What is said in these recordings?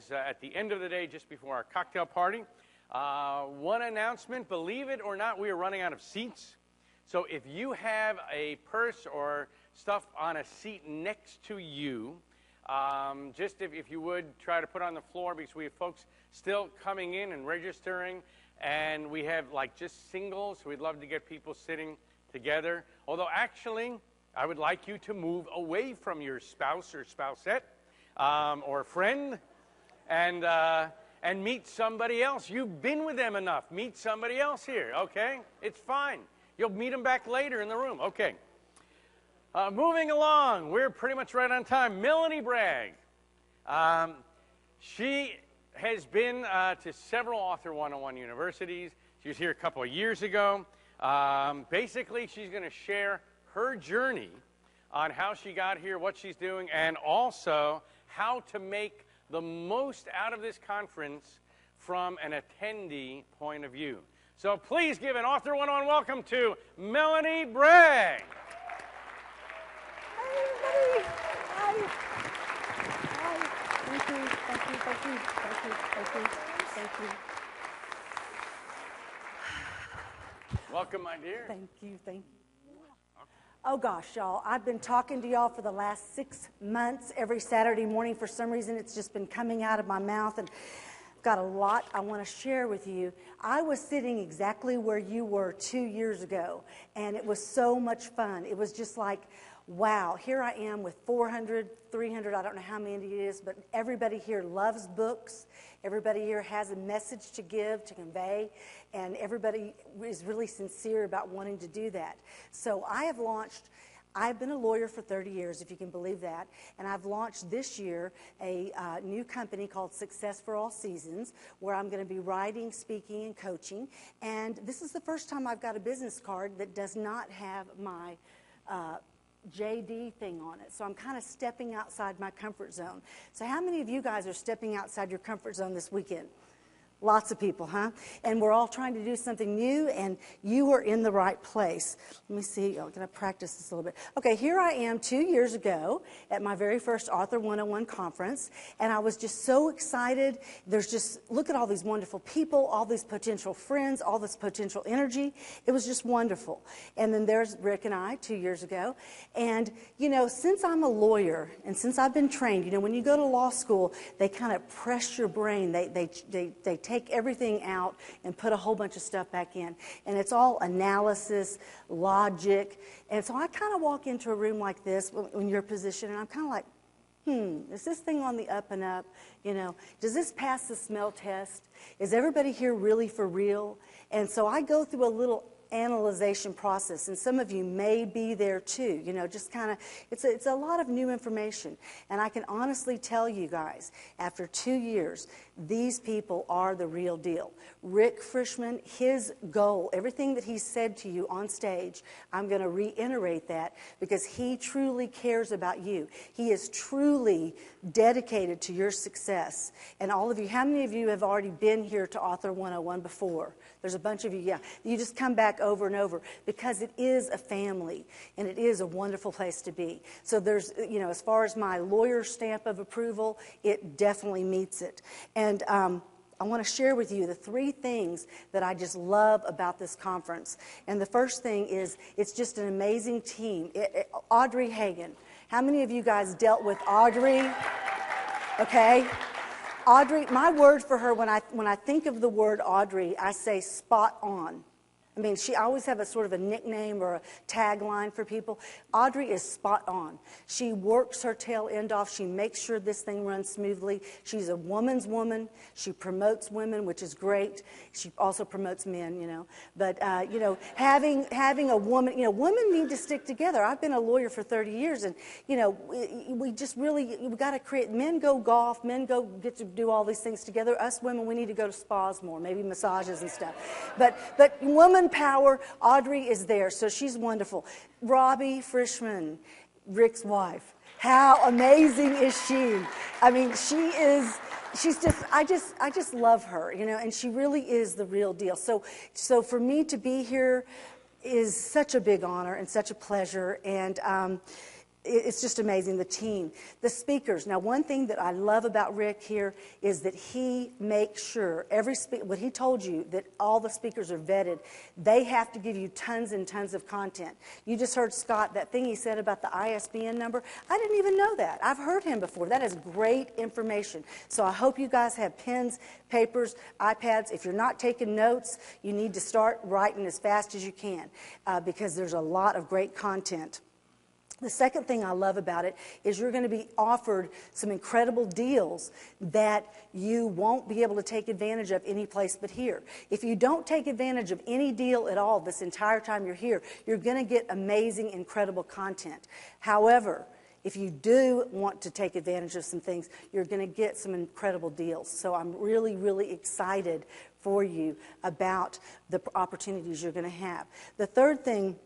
is at the end of the day, just before our cocktail party. One announcement, believe it or not, we are running out of seats. So if you have a purse or stuff on a seat next to you, just if you would try to put on the floor, because we have folks still coming in and registering, and we have like just singles, so we'd love to get people sitting together. Although actually, I would like you to move away from your spouse or spousette or friend and meet somebody else. You've been with them enough. Meet somebody else here, okay? It's fine. You'll meet them back later in the room. Okay. Moving along, we're pretty much right on time. Melanie Bragg. She has been to several Author 101 universities. She was here a couple of years ago. Basically, she's going to share her journey on how she got here, what she's doing, and also how to make the most out of this conference from an attendee point of view. So please give an Author 101 welcome to Melanie Bragg. Hi, everybody. Hi. Hi. Thank you. Thank you. Thank you. Thank you. Thank you. Thank you. Welcome, my dear. Thank you. Thank you. Oh, gosh, y'all. I've been talking to y'all for the last 6 months. Every Saturday morning, for some reason, it's just been coming out of my mouth. And I've got a lot I want to share with you. I was sitting exactly where you were 2 years ago, and it was so much fun. It was just like, wow, here I am with 400, 300, I don't know how many it is, but everybody here loves books. Everybody here has a message to give, to convey, and everybody is really sincere about wanting to do that. So I've been a lawyer for 30 years, if you can believe that, and I've launched this year a new company called Success for All Seasons, where I'm going to be writing, speaking, and coaching. And this is the first time I've got a business card that does not have my JD thing on it. So I'm kind of stepping outside my comfort zone. So how many of you guys are stepping outside your comfort zone this weekend? Lots of people, huh? And we're all trying to do something new, and you are in the right place. Let me see. Oh, can I practice this a little bit? Okay, here I am 2 years ago at my very first Author 101 conference, and I was just so excited. There's just, look at all these wonderful people, all these potential friends, all this potential energy. It was just wonderful. And then there's Rick and I 2 years ago. And, you know, since I'm a lawyer and since I've been trained, you know, when you go to law school, they kind of press your brain. They take everything out and put a whole bunch of stuff back in. And it's all analysis, logic. And so I kind of walk into a room like this when you're positioned, and I'm kind of like, is this thing on the up and up? You know, does this pass the smell test? Is everybody here really for real? And so I go through a little analyzation process, and some of you may be there too, you know, just kind of, it's a lot of new information. And I can honestly tell you guys, after 2 years, these people are the real deal. Rick Frischman, his goal, everything that he said to you on stage, I'm going to reiterate that because he truly cares about you. He is truly dedicated to your success. And all of you, how many of you have already been here to Author 101 before? There's a bunch of you, yeah. You just come back over and over because it is a family and it is a wonderful place to be. So there's, you know, as far as my lawyer stamp of approval, it definitely meets it. And I want to share with you the 3 things that I just love about this conference. And the first thing is it's just an amazing team. Audrey Hagen. How many of you guys dealt with Audrey? Okay. Audrey, my word for her, when I think of the word Audrey, I say spot on. I mean, I always have a sort of a nickname or a tagline for people. Audrey is spot on. She works her tail end off. She makes sure this thing runs smoothly. She's a woman's woman. She promotes women, which is great. She also promotes men, you know. But, you know, having a woman, you know, women need to stick together. I've been a lawyer for 30 years, and, you know, we just really, we've got to create, men go golf, men go get to do all these things together. Us women, we need to go to spas more, maybe massages and stuff. But woman power, Audrey is there, so she's wonderful. Robbie Frischman, Rick's wife. How amazing is she? I mean, she's just, I just love her, you know, and she really is the real deal. So for me to be here is such a big honor and such a pleasure, and it's just amazing, the team, the speakers. Now, one thing that I love about Rick here is that he makes sure what he told you, that all the speakers are vetted. They have to give you tons and tons of content. You just heard Scott, that thing he said about the ISBN number. I didn't even know that. I've heard him before. That is great information. So I hope you guys have pens, papers, iPads. If you're not taking notes, you need to start writing as fast as you can because there's a lot of great content. The second thing I love about it is you're going to be offered some incredible deals that you won't be able to take advantage of any place but here. If you don't take advantage of any deal at all this entire time you're here, you're going to get amazing, incredible content. However, if you do want to take advantage of some things, you're going to get some incredible deals. So I'm really, really excited for you about the opportunities you're going to have. The third thing,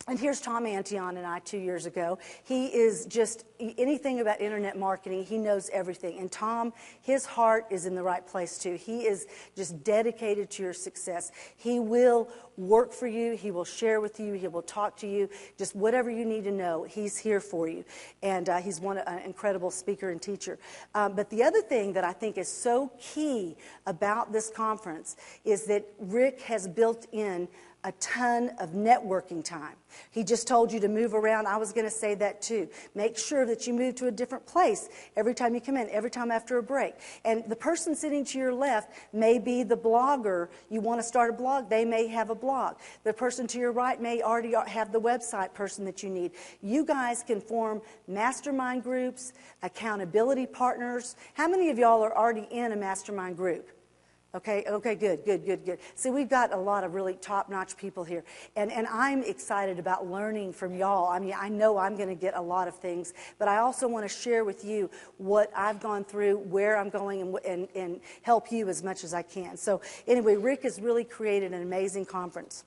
and here's Tom Antion and I 2 years ago. He is just anything about internet marketing. He knows everything. And Tom, his heart is in the right place too. He is just dedicated to your success. He will work for you. He will share with you. He will talk to you. Just whatever you need to know, he's here for you. And he's an incredible speaker and teacher. But the other thing that I think is so key about this conference is that Rick has built in a ton of networking time. He just told you to move around. I was going to say that too. Make sure that you move to a different place every time you come in, every time after a break. And the person sitting to your left may be the blogger. You want to start a blog, they may have a blog. The person to your right may already have the website person that you need. You guys can form mastermind groups, accountability partners. How many of y'all are already in a mastermind group? Okay, good. See, we've got a lot of really top-notch people here, and I'm excited about learning from y'all. I mean, I know I'm going to get a lot of things, but I also want to share with you what I've gone through, where I'm going, and help you as much as I can. So anyway, Rick has really created an amazing conference.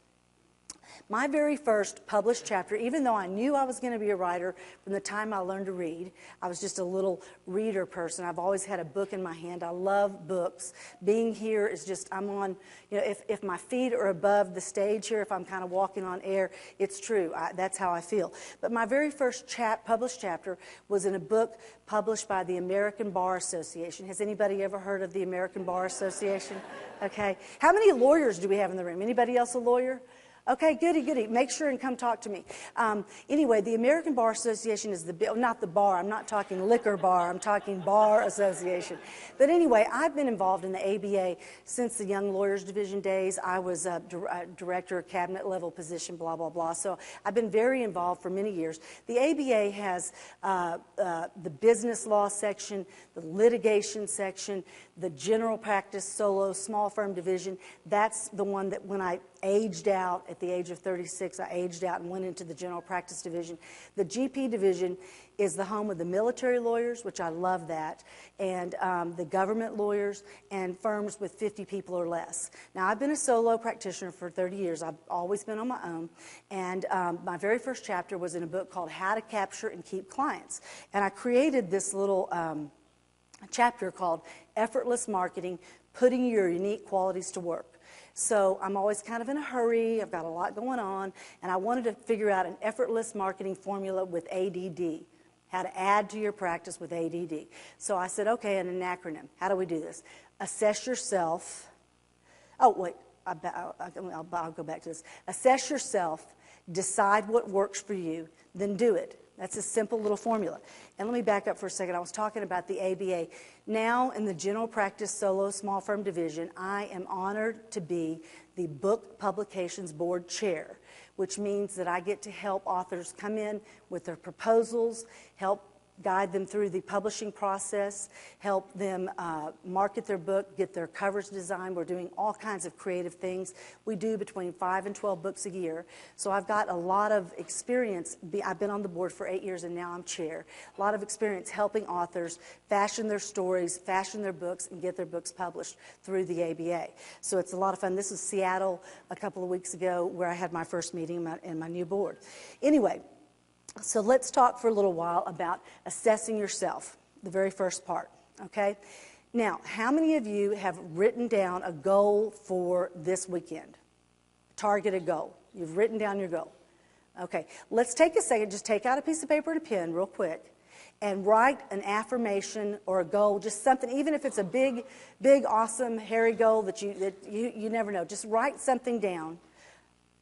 My very first published chapter, even though I knew I was going to be a writer from the time I learned to read, I was just a little reader person. I've always had a book in my hand. I love books. Being here is just, I'm on, if my feet are above the stage here, if I'm kind of walking on air, it's true. That's how I feel. But my very first published chapter was in a book published by the American Bar Association. Has anybody ever heard of the American Bar Association? Okay. How many lawyers do we have in the room? Anybody else a lawyer? Okay, goody. Make sure and come talk to me. Anyway, the American Bar Association is not the bar. I'm not talking liquor bar. I'm talking bar association. But anyway, I've been involved in the ABA since the Young Lawyers Division days. I was a director, cabinet level position, blah, blah, blah. So I've been very involved for many years. The ABA has the business law section, the litigation section, the general practice, solo, small firm division. That's the one that when I aged out at the age of 36, I aged out and went into the general practice division. The GP division is the home of the military lawyers, which I love that, and the government lawyers and firms with 50 people or less. Now, I've been a solo practitioner for 30 years. I've always been on my own, and my very first chapter was in a book called How to Capture and Keep Clients. And I created this little chapter called Effortless Marketing, Putting Your Unique Qualities to Work. So I'm always kind of in a hurry. I've got a lot going on, and I wanted to figure out an effortless marketing formula with ADD, how to add to your practice with ADD. So I said, okay, an acronym. How do we do this? Assess yourself. Oh, wait, I'll go back to this. Assess yourself, decide what works for you, then do it. That's a simple little formula. And let me back up for a second. I was talking about the ABA. Now in the General Practice Solo Small Firm Division, I am honored to be the Book Publications Board Chair, which means that I get to help authors come in with their proposals, help guide them through the publishing process, help them market their book, get their covers designed. We're doing all kinds of creative things. We do between 5 and 12 books a year. So I've got a lot of experience. I've been on the board for 8 years, and now I'm chair. A lot of experience helping authors fashion their stories, fashion their books, and get their books published through the ABA. So it's a lot of fun. This was Seattle a couple of weeks ago where I had my first meeting in my new board. Anyway, so let's talk for a little while about assessing yourself, the very first part, okay? Now, how many of you have written down a goal for this weekend? Targeted goal. You've written down your goal. Okay, let's take a second, just take out a piece of paper and a pen real quick and write an affirmation or a goal, just something, even if it's a big, awesome, hairy goal that you never know. Just write something down,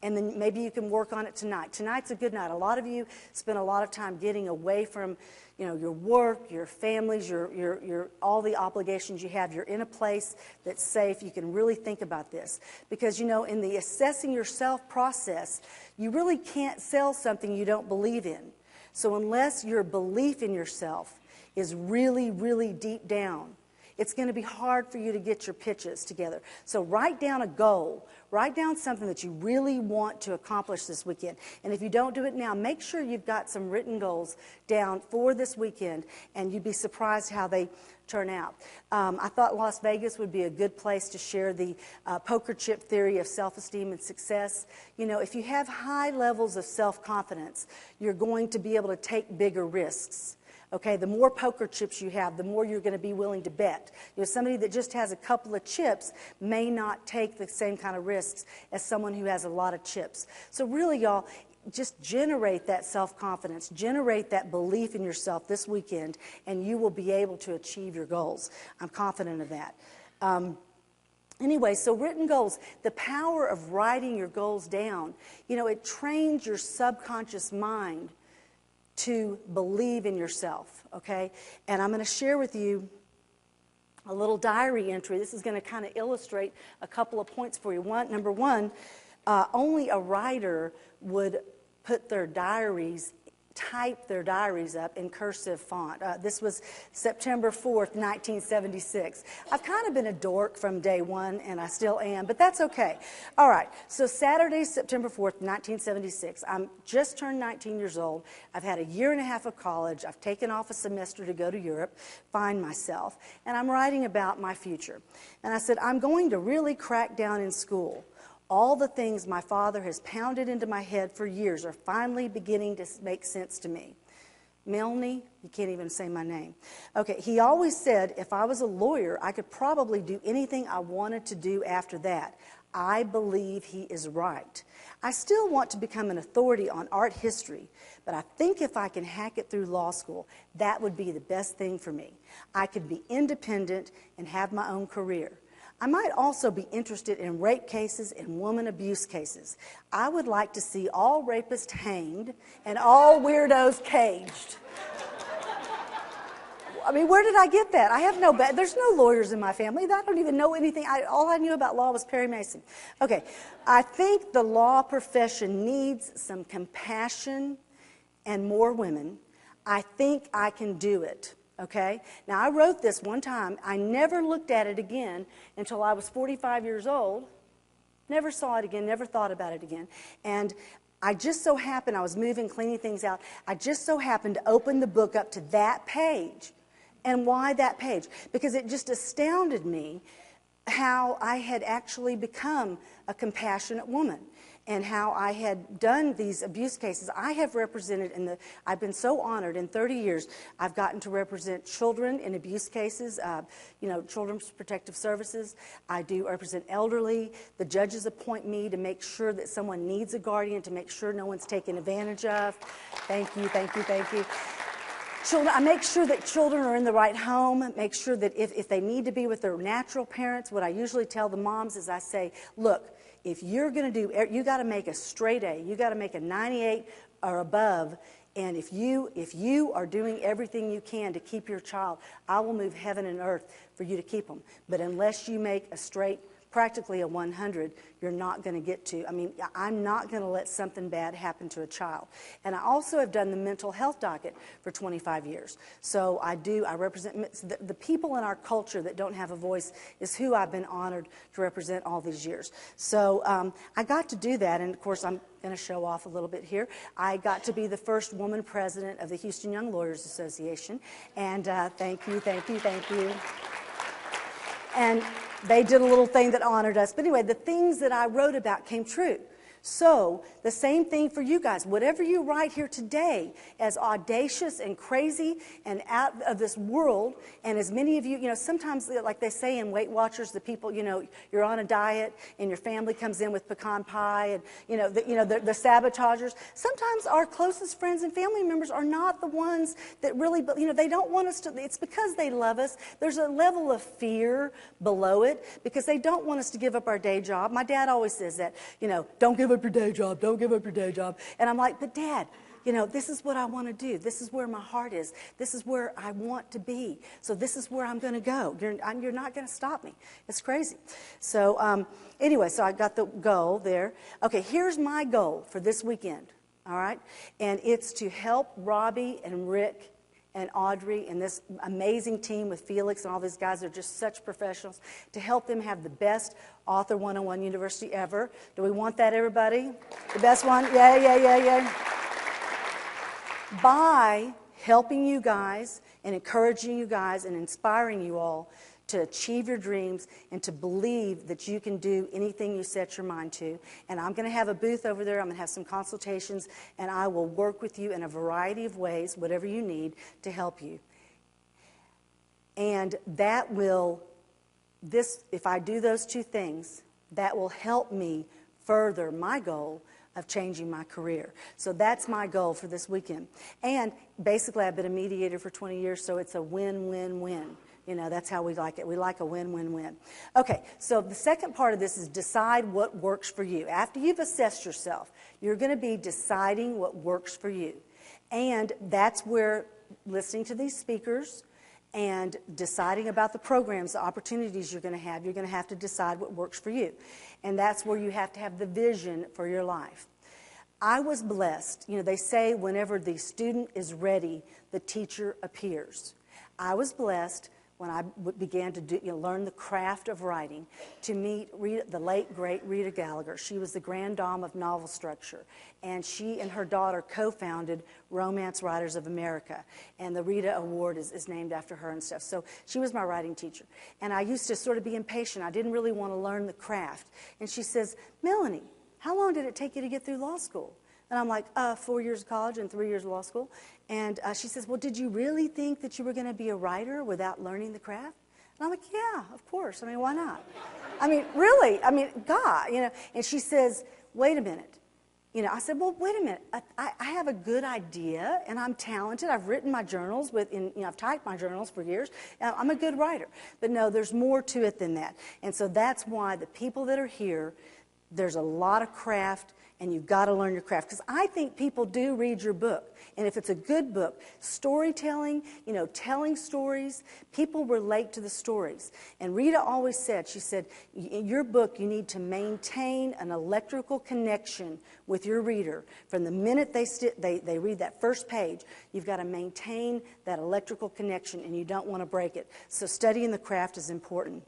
and then maybe you can work on it tonight. Tonight's a good night. A lot of you spend a lot of time getting away from, your work, your families, your all the obligations you have. You're in a place that's safe. You can really think about this. Because, in the assessing yourself process, you really can't sell something you don't believe in. So unless your belief in yourself is really, really deep down, it's going to be hard for you to get your pitches together. So write down a goal. Write down something that you really want to accomplish this weekend. And if you don't do it now, make sure you've got some written goals down for this weekend, and you'd be surprised how they turn out. I thought Las Vegas would be a good place to share the poker chip theory of self-esteem and success. If you have high levels of self-confidence, you're going to be able to take bigger risks. Okay, the more poker chips you have, the more you're going to be willing to bet. Somebody that just has a couple of chips may not take the same kind of risks as someone who has a lot of chips. So really, y'all, just generate that self-confidence, generate that belief in yourself this weekend, and you will be able to achieve your goals. I'm confident of that. Anyway, so written goals, the power of writing your goals down, it trains your subconscious mind to believe in yourself, okay? And I'm going to share with you a little diary entry. This is going to kind of illustrate a couple of points for you. Number one, only a writer would put type their diaries up in cursive font. This was September 4th, 1976. I've kind of been a dork from day one, and I still am, but that's okay. All right, so Saturday, September 4th, 1976. I'm just turned 19 years old. I've had a year and a half of college. I've taken off a semester to go to Europe, find myself, and I'm writing about my future. And I said, I'm going to really crack down in school. All the things my father has pounded into my head for years are finally beginning to make sense to me. Melanie, you can't even say my name. Okay, he always said if I was a lawyer, I could probably do anything I wanted to do after that. I believe he is right. I still want to become an authority on art history, but I think if I can hack it through law school, that would be the best thing for me. I could be independent and have my own career. I might also be interested in rape cases and woman abuse cases. I would like to see all rapists hanged and all weirdos caged. I mean, where did I get that? I have there's no lawyers in my family. I don't even know anything. All I knew about law was Perry Mason. Okay, I think the law profession needs some compassion and more women. I think I can do it. Okay? Now, I wrote this one time. I never looked at it again until I was 45 years old. Never saw it again, never thought about it again. And I just so happened, I was moving, cleaning things out. I just so happened to open the book up to that page. And why that page? Because it just astounded me how I had actually become a woman and how I had done these abuse cases. I have represented I've been so honored in 30 years, I've gotten to represent children in abuse cases, Children's Protective Services. I do represent elderly. The judges appoint me to make sure that someone needs a guardian, to make sure no one's taken advantage of. Thank you, thank you, thank you. Children, I make sure that children are in the right home, make sure that if they need to be with their natural parents, what I usually tell the moms is I say, look, if you're going to you got to make a straight A. You got to make a 98 or above. And if you are doing everything you can to keep your child, I will move heaven and earth for you to keep them. But unless you make a straight, practically a 100, you're not going to get to. I mean, I'm not going to let something bad happen to a child. And I also have done the mental health docket for 25 years. So I represent the people in our culture that don't have a voice is who I've been honored to represent all these years. So I got to do that, and of course I'm going to show off a little bit here. I got to be the first woman president of the Houston Young Lawyers Association, and thank you. And they did a little thing that honored us. But anyway, the things that I wrote about came true. So the same thing for you guys. Whatever you write here today, as audacious and crazy and out of this world, and as many of you, sometimes like they say in Weight Watchers, the people, you're on a diet and your family comes in with pecan pie and, the sabotagers. Sometimes our closest friends and family members are not the ones that really, they don't want us to, it's because they love us. There's a level of fear below it because they don't want us to give up our day job. My dad always says that, don't give up your day job, don't give up your day job. And I'm like, but Dad, this is what I want to do. This is where my heart is. This is where I want to be. So this is where I'm going to go. You're not going to stop me. It's crazy. So anyway, so I got the goal there. Okay, here's my goal for this weekend, all right? And it's to help Robbie and Rick and Audrey and this amazing team with Felix and all these guys. They're just such professionals, to help them have the best Author 101 University ever. Do we want that, everybody? The best one? Yeah. By helping you guys and encouraging you guys and inspiring you all to achieve your dreams and to believe that you can do anything you set your mind to. And I'm going to have a booth over there. I'm going to have some consultations, and I will work with you in a variety of ways, whatever you need, to help you. And that will, if I do those two things, that will help me further my goal of changing my career. So that's my goal for this weekend. And basically, I've been a mediator for 20 years, so it's a win-win-win. That's how we like it. We like a win-win-win. Okay, so the second part of this is decide what works for you. After you've assessed yourself, you're going to be deciding what works for you. And that's where listening to these speakers and deciding about the programs, the opportunities you're going to have to decide what works for you. And that's where you have to have the vision for your life. I was blessed. They say whenever the student is ready, the teacher appears. I was blessed when I began to learn the craft of writing, to meet the late, great Rita Gallagher. She was the grand dame of novel structure, and she and her daughter co-founded Romance Writers of America, and the Rita Award is named after her and stuff. So she was my writing teacher, and I used to sort of be impatient. I didn't really want to learn the craft. And she says, Melanie, how long did it take you to get through law school? And I'm like, 4 years of college and 3 years of law school. And she says, well, did you really think that you were going to be a writer without learning the craft? And I'm like, yeah, of course. Why not? Really? God, And she says, wait a minute. I said, well, wait a minute. I have a good idea, and I'm talented. I've written my journals I've typed my journals for years. I'm a good writer. But no, there's more to it than that. And so that's why the people that are here, there's a lot of craft, and you've got to learn your craft. Because I think people do read your book. And if it's a good book, storytelling, telling stories, people relate to the stories. And Rita always said, she said, in your book, you need to maintain an electrical connection with your reader. From the minute they read that first page, you've got to maintain that electrical connection, and you don't want to break it. So studying the craft is important.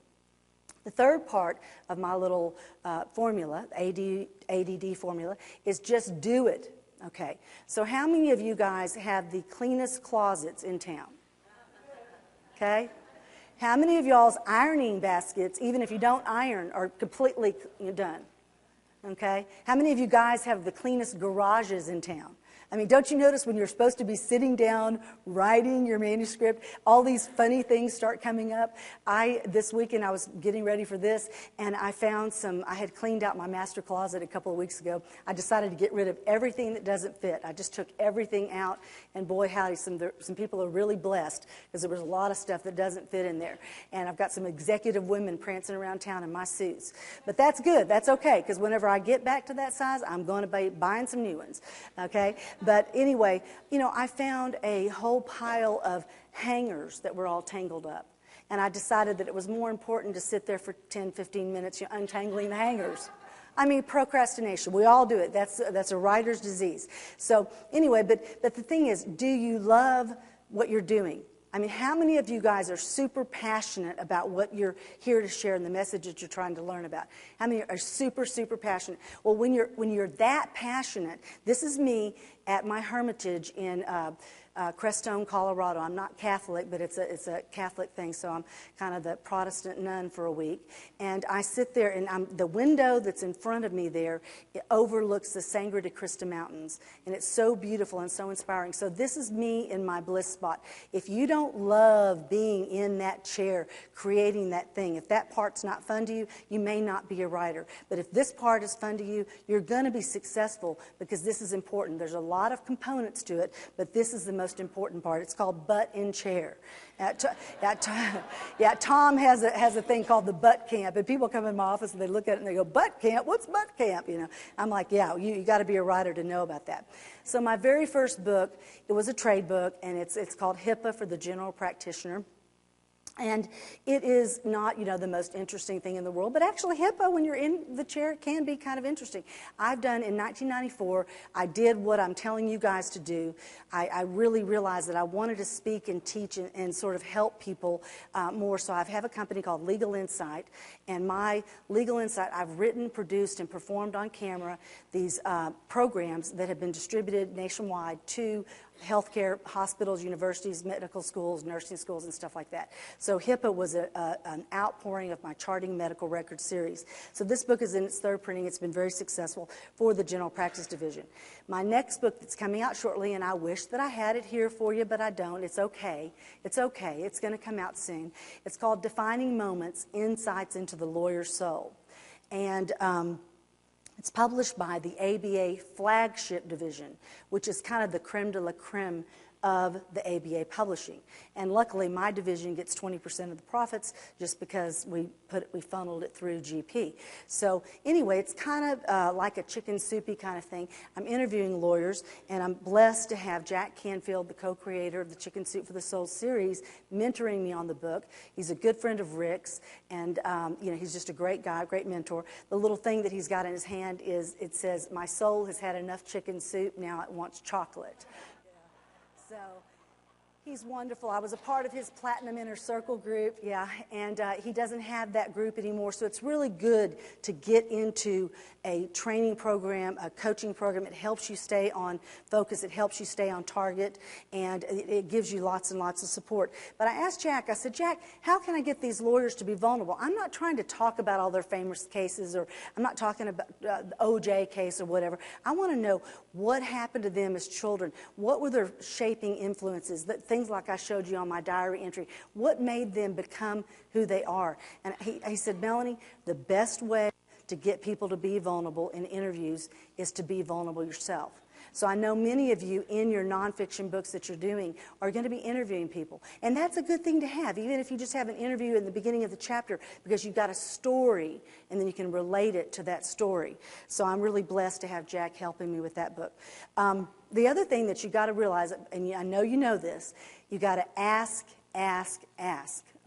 The third part of my little formula, ADD formula, is just do it. Okay, so how many of you guys have the cleanest closets in town? Okay? How many of y'all's ironing baskets, even if you don't iron, are completely done? Okay? How many of you guys have the cleanest garages in town? Don't you notice when you're supposed to be sitting down, writing your manuscript, all these funny things start coming up? This weekend, I was getting ready for this, and I found I had cleaned out my master closet a couple of weeks ago. I decided to get rid of everything that doesn't fit. I just took everything out, and boy, howdy, some people are really blessed, because there was a lot of stuff that doesn't fit in there. And I've got some executive women prancing around town in my suits. But that's good. That's okay, because whenever I get back to that size, I'm going to be buying some new ones, okay? But anyway, I found a whole pile of hangers that were all tangled up. And I decided that it was more important to sit there for 10, 15 minutes untangling the hangers. Procrastination. We all do it. That's a writer's disease. So anyway, but the thing is, do you love what you're doing? How many of you guys are super passionate about what you're here to share and the message that you're trying to learn about? How many are super, super passionate? Well, when you're that passionate, this is me at my hermitage in Crestone, Colorado. I'm not Catholic, but it's a Catholic thing, so I'm kind of the Protestant nun for a week. And I sit there, and the window that's in front of me there, it overlooks the Sangre de Cristo Mountains, and it's so beautiful and so inspiring. So this is me in my bliss spot. If you don't love being in that chair, creating that thing, if that part's not fun to you, you may not be a writer. But if this part is fun to you, you're going to be successful, because this is important. There's a lot of components to it, but this is the most important part. It's called butt in chair. Tom has a thing called the butt camp, and people come in my office and they look at it and they go, butt camp? What's butt camp? You know, I'm like, yeah, you got to be a writer to know about that. So my very first book, it was a trade book, and it's called HIPAA for the General Practitioner. And it is not, the most interesting thing in the world, but actually HIPAA, when you're in the chair, it can be kind of interesting. I've done, in 1994, I did what I'm telling you guys to do. I really realized that I wanted to speak and teach and sort of help people more. So I have a company called Legal Insight, and my Legal Insight, I've written, produced, and performed on camera these programs that have been distributed nationwide to healthcare, hospitals, universities, medical schools, nursing schools, and stuff like that. So HIPAA was an outpouring of my charting medical record series. So this book is in its third printing. It's been very successful for the general practice division. My next book that's coming out shortly, and I wish that I had it here for you, but I don't. It's okay. It's okay. It's going to come out soon. It's called Defining Moments, Insights into the Lawyer's Soul. And it's published by the ABA flagship division, which is kind of the creme de la creme of the ABA publishing. And luckily, my division gets 20% of the profits just because we funneled it through GP. So anyway, it's kind of like a chicken soupy kind of thing. I'm interviewing lawyers, and I'm blessed to have Jack Canfield, the co-creator of the Chicken Soup for the Soul series, mentoring me on the book. He's a good friend of Rick's, and he's just a great guy, great mentor. The little thing that he's got in his hand it says, "My soul has had enough chicken soup, now it wants chocolate." So he's wonderful. I was a part of his Platinum Inner Circle group, and he doesn't have that group anymore. So it's really good to get into a training program, a coaching program. It helps you stay on focus. It helps you stay on target, and it gives you lots and lots of support. But I asked Jack, I said, Jack, how can I get these lawyers to be vulnerable? I'm not trying to talk about all their famous cases, or I'm not talking about the OJ case or whatever. I want to know what happened to them as children. What were their shaping influences? Things like I showed you on my diary entry. What made them become who they are? And he said, Melanie, the best way to get people to be vulnerable in interviews is to be vulnerable yourself. So I know many of you in your nonfiction books that you're doing are going to be interviewing people. And that's a good thing to have, even if you just have an interview in the beginning of the chapter, because you've got a story and then you can relate it to that story. So I'm really blessed to have Jack helping me with that book. The other thing that you got to realize, and I know you know this, you got to ask,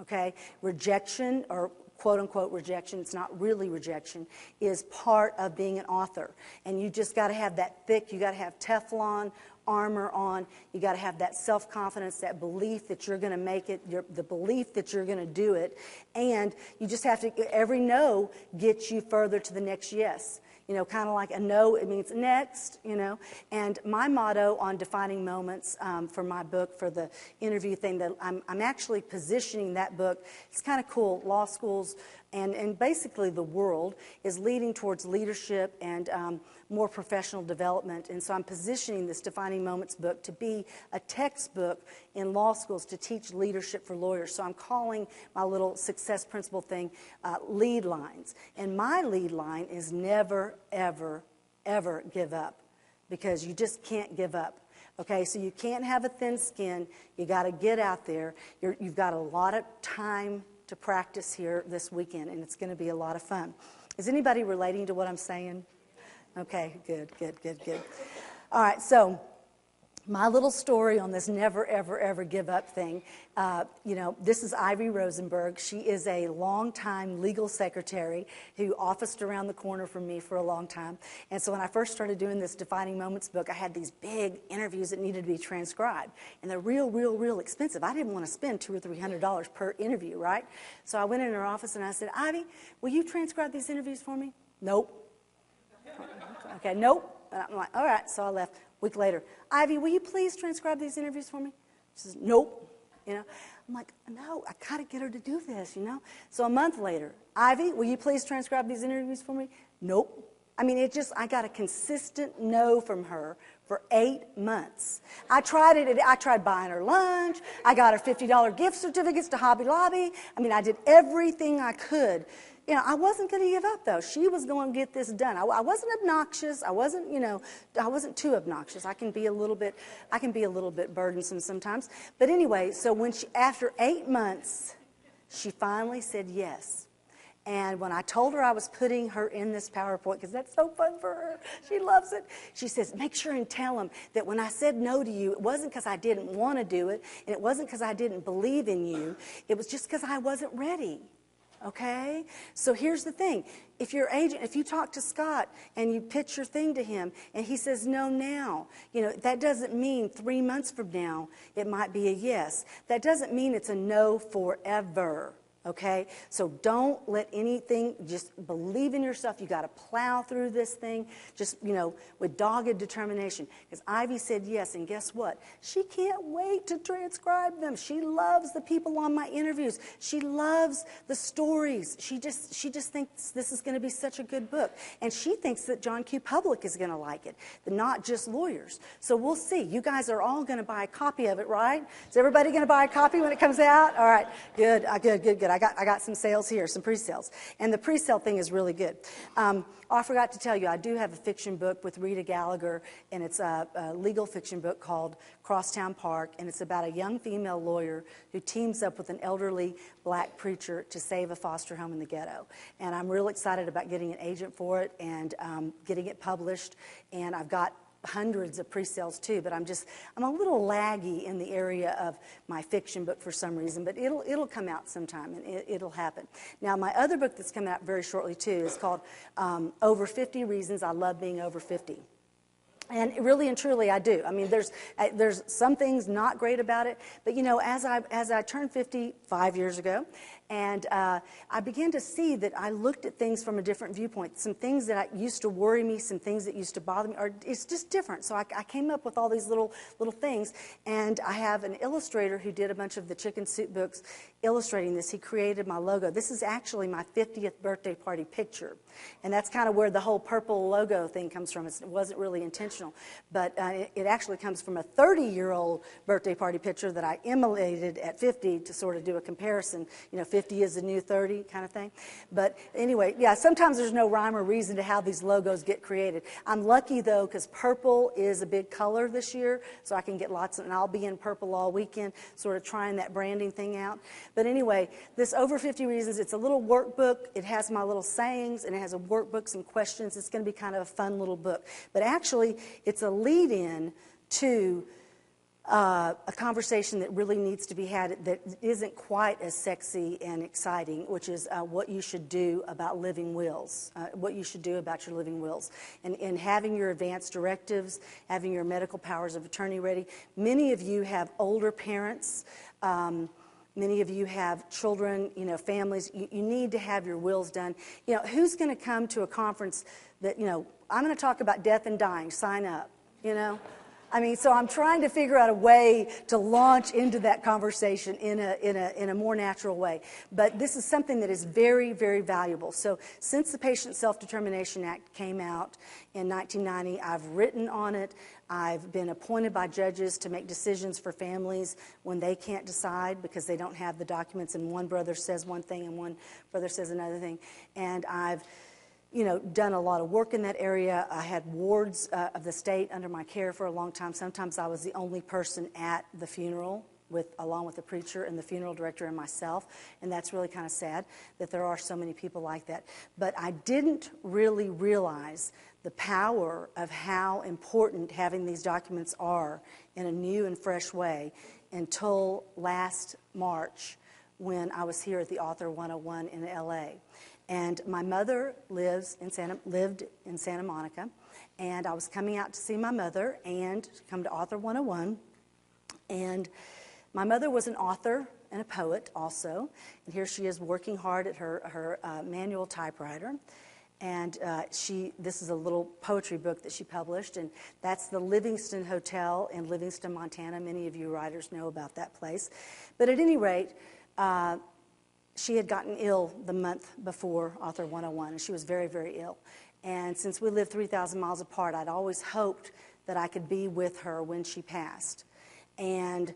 okay? Rejection, or quote-unquote rejection, it's not really rejection, is part of being an author. And you just got to have that thick, you got to have Teflon armor on, you got to have that self-confidence, that belief that you're going to make it, the belief that you're going to do it, and you just have to, every no gets you further to the next yes. Kind of like a no, it means next, And my motto on Defining Moments for my book, for the interview thing, that I'm actually positioning that book, it's kind of cool. Law schools and basically the world is leading towards leadership and more professional development. And so I'm positioning this Defining Moments book to be a textbook in law schools to teach leadership for lawyers. So I'm calling my little success principle thing lead lines. And my lead line is never, ever, ever give up, because you just can't give up. Okay, so you can't have a thin skin. You got to get out there. You've got a lot of time to practice here this weekend, and it's going to be a lot of fun. Is anybody relating to what I'm saying? Okay, good. All right, so my little story on this never, ever, ever give up thing. This is Ivy Rosenberg. She is a longtime legal secretary who officed around the corner from me for a long time. And so when I first started doing this Defining Moments book, I had these big interviews that needed to be transcribed. And they're real expensive. I didn't want to spend $200 or $300 per interview, right? So I went in her office and I said, Ivy, will you transcribe these interviews for me? Nope. Okay, nope. And I'm like, all right, so I left. Week later, Ivy, will you please transcribe these interviews for me? She says, nope. I'm like, no, I got to get her to do this, So a month later, Ivy, will you please transcribe these interviews for me? Nope. I mean, I got a consistent no from her for 8 months. I tried it. I tried buying her lunch. I got her $50 gift certificates to Hobby Lobby. I mean, I did everything I could. I wasn't going to give up, though. She was going to get this done. I wasn't obnoxious. I wasn't too obnoxious. I can be a little bit burdensome sometimes. But anyway, so after 8 months, she finally said yes. And when I told her I was putting her in this PowerPoint, because that's so fun for her, she loves it, she says, make sure and tell them that when I said no to you, it wasn't because I didn't want to do it, and it wasn't because I didn't believe in you. It was just because I wasn't ready. Okay? So here's the thing. If you talk to Scott and you pitch your thing to him and he says no now, that doesn't mean 3 months from now it might be a yes. That doesn't mean it's a no forever. Okay? So don't let anything, just believe in yourself. You got to plow through this thing just, with dogged determination. Because Ivy said yes, and guess what? She can't wait to transcribe them. She loves the people on my interviews. She loves the stories. She just thinks this is going to be such a good book. And she thinks that John Q. Public is going to like it, not just lawyers. So we'll see. You guys are all going to buy a copy of it, right? Is everybody going to buy a copy when it comes out? All right. Good. I got some sales here, some pre-sales. And the pre-sale thing is really good. I forgot to tell you, I do have a fiction book with Rita Gallagher, and it's a legal fiction book called Crosstown Park, and it's about a young female lawyer who teams up with an elderly black preacher to save a foster home in the ghetto. And I'm real excited about getting an agent for it and getting it published, and I've got hundreds of pre-sales too, but I'm a little laggy in the area of my fiction book for some reason, but it'll come out sometime, and it'll happen. Now, my other book that's coming out very shortly too is called Over 50 Reasons I Love Being Over 50. And really and truly, I do. I mean, there's some things not great about it, but as I turned 50 5 years ago, and I began to see that I looked at things from a different viewpoint. Some things that used to worry me, some things that used to bother me, it's just different. So I came up with all these little things, and I have an illustrator who did a bunch of the Chicken Soup books illustrating this. He created my logo. This is actually my 50th birthday party picture, and that's kind of where the whole purple logo thing comes from. It wasn't really intentional, but it actually comes from a 30-year-old birthday party picture that I emulated at 50 to sort of do a comparison. 50 is the new 30 kind of thing. But anyway, yeah, sometimes there's no rhyme or reason to how these logos get created. I'm lucky, though, because purple is a big color this year, so I can get lots of, and I'll be in purple all weekend, sort of trying that branding thing out. But anyway, this Over 50 Reasons, it's a little workbook. It has my little sayings, and it has a workbook, some questions. It's going to be kind of a fun little book. But actually, it's a lead-in to a conversation that really needs to be had that isn't quite as sexy and exciting, which is what you should do about living wills, what you should do about your living wills. And having your advance directives, having your medical powers of attorney ready. Many of you have older parents. Many of you have children, families. You need to have your wills done. Who's going to come to a conference that, I'm going to talk about death and dying, sign up, so I'm trying to figure out a way to launch into that conversation in a more natural way. But this is something that is very, very valuable. So since the Patient Self-Determination Act came out in 1990, I've written on it. I've been appointed by judges to make decisions for families when they can't decide because they don't have the documents, and one brother says one thing and one brother says another thing. And I've done a lot of work in that area. I had wards of the state under my care for a long time. Sometimes I was the only person at the funeral, along with the preacher and the funeral director and myself, and that's really kind of sad that there are so many people like that. But I didn't really realize the power of how important having these documents are in a new and fresh way until last March when I was here at the Author 101 in L.A. And my mother lived in Santa Monica, and I was coming out to see my mother and come to Author 101. And my mother was an author and a poet also, and here she is working hard at her manual typewriter. And this is a little poetry book that she published, and that's the Livingston Hotel in Livingston, Montana. Many of you writers know about that place. But at any rate, she had gotten ill the month before Author 101, and she was very, very ill. And since we live 3,000 miles apart, I'd always hoped that I could be with her when she passed. And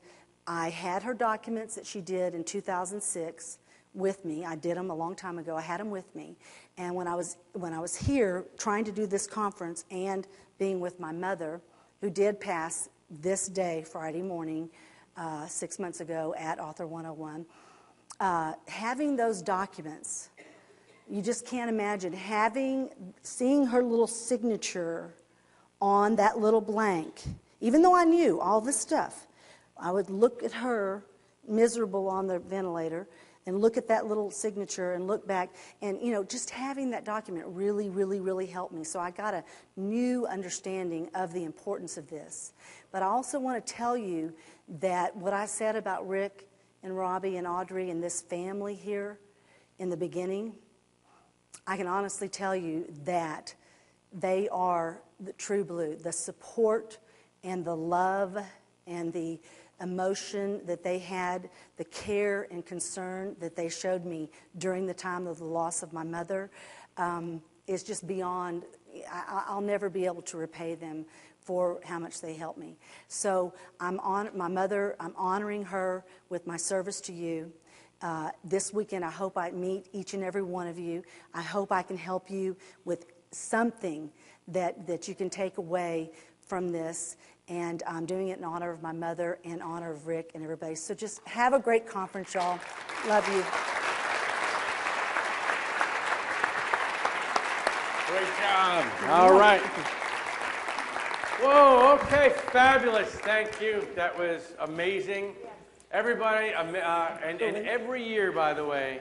I had her documents that she did in 2006 with me. I did them a long time ago. I had them with me. And when I was here trying to do this conference and being with my mother, who did pass this day, Friday morning, 6 months ago at Author 101, having those documents, you just can't imagine seeing her little signature on that little blank. Even though I knew all this stuff, I would look at her miserable on the ventilator and look at that little signature and look back. And, just having that document really, really, really helped me. So I got a new understanding of the importance of this. But I also want to tell you that what I said about Rick and Robbie and Audrey and this family here in the beginning, I can honestly tell you that they are the true blue. The support and the love and the emotion that they had, the care and concern that they showed me during the time of the loss of my mother is just beyond. I'll never be able to repay them for how much they helped me. So I'm honoring her with my service to you. This weekend, I hope I meet each and every one of you. I hope I can help you with something that you can take away from this. And I'm doing it in honor of my mother, in honor of Rick and everybody. So just have a great conference, y'all. Love you. Great job. All right. Whoa, okay, fabulous. Thank you. That was amazing. Everybody, and every year, by the way,